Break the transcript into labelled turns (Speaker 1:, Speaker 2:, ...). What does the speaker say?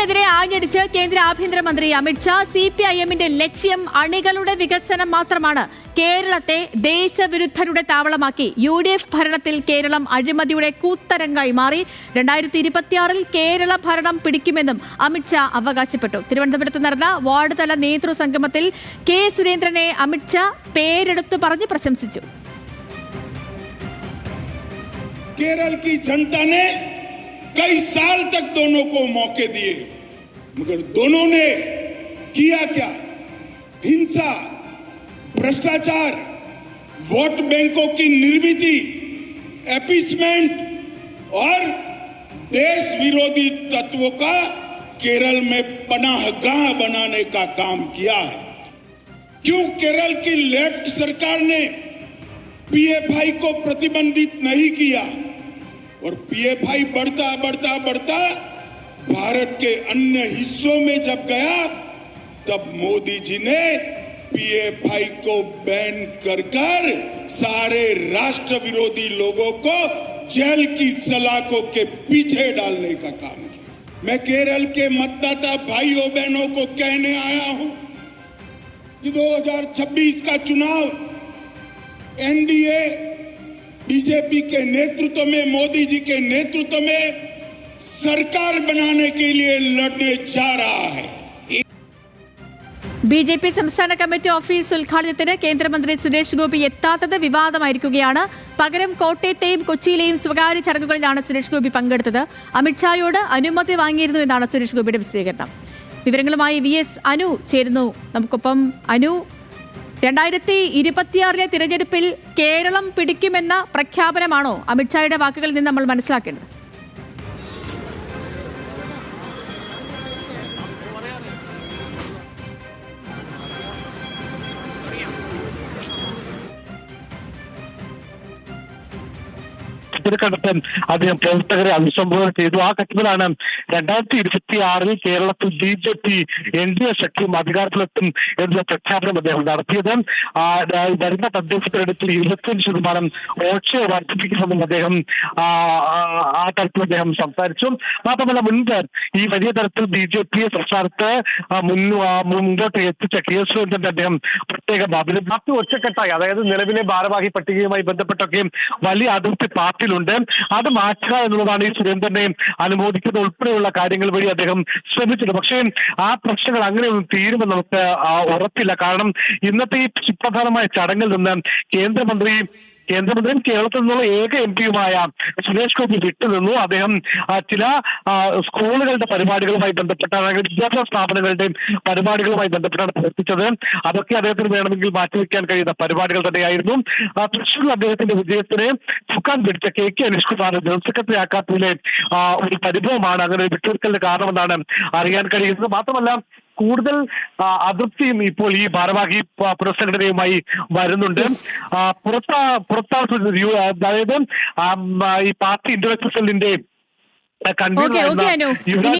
Speaker 1: എതിരെ ആഞ്ഞടിച്ച് കേന്ദ്ര ആഭ്യന്തരമന്ത്രി അമിത്ഷാ. CPIM-ന്റെ ലക്ഷ്യം അണികളുടെ വികസനം മാത്രമാണ്. കേരളത്തെ ദേശവിരുദ്ധരുടെ താവളമാക്കി UDF ഭരണത്തിൽ കേരളം അഴിമതിയുടെ കൂത്തരങ്ങായി മാറി. 2026-ൽ കേരള ഭരണം പിടിക്കുമെന്നും അമിത്ഷാ അവകാശപ്പെട്ടു. തിരുവനന്തപുരത്ത് നടന്ന വാർഡ് തല നേതൃസംഗമത്തിൽ കെ സുരേന്ദ്രനെ അമിത്ഷാ പേരെടുത്തു പറഞ്ഞ് പ്രശംസിച്ചു.
Speaker 2: केरल की जनता ने कई साल तक दोनों को मौके दिए, मगर दोनों ने किया क्या? हिंसा, भ्रष्टाचार, वोट बैंकों की निर्मिति, एपीसमेंट और देश विरोधी तत्वों का केरल में पनाहगाह बनाने का काम किया है। क्यों केरल की लेफ्ट सरकार ने PFI को प्रतिबंधित नहीं किया और PFI बढ़ता बढ़ता बढ़ता भारत के अन्य हिस्सों में जब गया तब मोदी जी ने PFI को बैन कर सारे राष्ट्र विरोधी लोगों को जेल की सलाखों के पीछे डालने का काम किया। मैं केरल के मतदाता भाइयों बहनों को कहने आया हूं कि 2026 का चुनाव NDA बीजेपी के नेतृत्व में, मोदी जी के नेतृत्व में सरकार बनाने के लिए लड़ने जा रहा है.
Speaker 1: BJP സംസ്ഥാന കമ്മിറ്റി ഓഫീസ് ഉദ്ഘാടനത്തിന് കേന്ദ്രമന്ത്രി സുരേഷ് ഗോപി എത്താത്തത് വിവാദമായിരിക്കുകയാണ്. പകരം കോട്ടയത്തെയും കൊച്ചിയിലെയും സ്വകാര്യ ചടങ്ങുകളിലാണ് സുരേഷ് ഗോപി പങ്കെടുത്തത്. അമിത്ഷായോട് അനുമതി വാങ്ങിയിരുന്നു എന്നാണ് സുരേഷ് ഗോപിയുടെ വിശദീകരണം. വിവരങ്ങളുമായി VS അനു ചേരുന്നു നമുക്കൊപ്പം. അനു, 2026-ലെ തിരഞ്ഞെടുപ്പിൽ കേരളം പിടിക്കുമെന്ന പ്രഖ്യാപനമാണോ അമിത്ഷായുടെ വാക്കുകളിൽ നിന്ന് നമ്മൾ മനസ്സിലാക്കേണ്ടത്?
Speaker 3: കണ്ടെത്താൻ അദ്ദേഹം പ്രവർത്തകരെ അഭിസംബോധന ചെയ്തു. ആ ഘട്ടത്തിലാണ് 2026-ൽ കേരളത്തിൽ BJP NDA സഖ്യം അധികാരത്തിലെത്തും എന്നുള്ള പ്രഖ്യാപനം അദ്ദേഹം നടത്തിയത്. വരുന്ന തദ്ദേശ തെരഞ്ഞെടുപ്പിൽ 25% വോട്ട് ഷെയർ വർദ്ധിപ്പിക്കുമെന്നും അദ്ദേഹം ആ തരത്തിൽ അദ്ദേഹം സംസാരിച്ചു. മാത്രമല്ല, മുൻപ് ഈ വലിയ തരത്തിൽ BJP-യെ സംസ്ഥാനത്ത് മുൻപോട്ട് എത്തിച്ച കെ സുരേന്ദ്രന്റെ അദ്ദേഹം പ്രത്യേകം പാർട്ടി ഒറ്റക്കെട്ടായി, അതായത് നിലവിലെ ഭാരവാഹി പട്ടികയുമായി ബന്ധപ്പെട്ടൊക്കെ വലിയ അതിർത്തി പാർട്ടിയിലുണ്ട്. അത് മാറ്റുക എന്നുള്ളതാണ് ഈ സുരേന്ദ്രനെ അനുമോദിക്കുന്നത് ഉൾപ്പെടെയുള്ള കാര്യങ്ങൾ വഴി അദ്ദേഹം ശ്രമിച്ചത്. പക്ഷേ ആ പ്രശ്നങ്ങൾ അങ്ങനെയൊന്നും തീരുമെന്ന് നമുക്ക് ഉറപ്പില്ല. കാരണം ഇന്നത്തെ ഈ സുപ്രധാനമായ ചടങ്ങിൽ നിന്ന് കേന്ദ്രമന്ത്രിയും കേരളത്തിൽ നിന്നുള്ള ഏക MP-യുമായ സുരേഷ് ഗോപി വിട്ടുനിന്നു. അദ്ദേഹം ചില സ്കൂളുകളുടെ പരിപാടികളുമായി ബന്ധപ്പെട്ട, വിദ്യാഭ്യാസ സ്ഥാപനങ്ങളുടെയും പരിപാടികളുമായി ബന്ധപ്പെട്ടാണ് പ്രവർത്തിച്ചത്. അതൊക്കെ അദ്ദേഹത്തിന് വേണമെങ്കിൽ മാറ്റിവെക്കാൻ കഴിയുന്ന പരിപാടികൾ തന്നെയായിരുന്നു. തൃശ്ശൂരിൽ അദ്ദേഹത്തിന്റെ വിജയത്തിന് ചുക്കാൻ പിടിച്ച KK Aneesh Kumar general secretary ആക്കാത്തതിലെ ഒരു പരിഭവമാണ് അങ്ങനെ ഒരു വിട്ടുവീഴ്ചലിന്റെ കാരണമെന്നാണ് അറിയാൻ കഴിയുന്നത്. മാത്രമല്ല, കൂടുതൽ അതൃപ്തിയും ഇപ്പോൾ ഈ ഭാരവാഹി പുനഃസംഘടനയുമായി വരുന്നുണ്ട്. അതായത് ഈ പാർട്ടി ഇന്റലക്ച്വൽ സെല്ലിന്റെ കൺവീനർ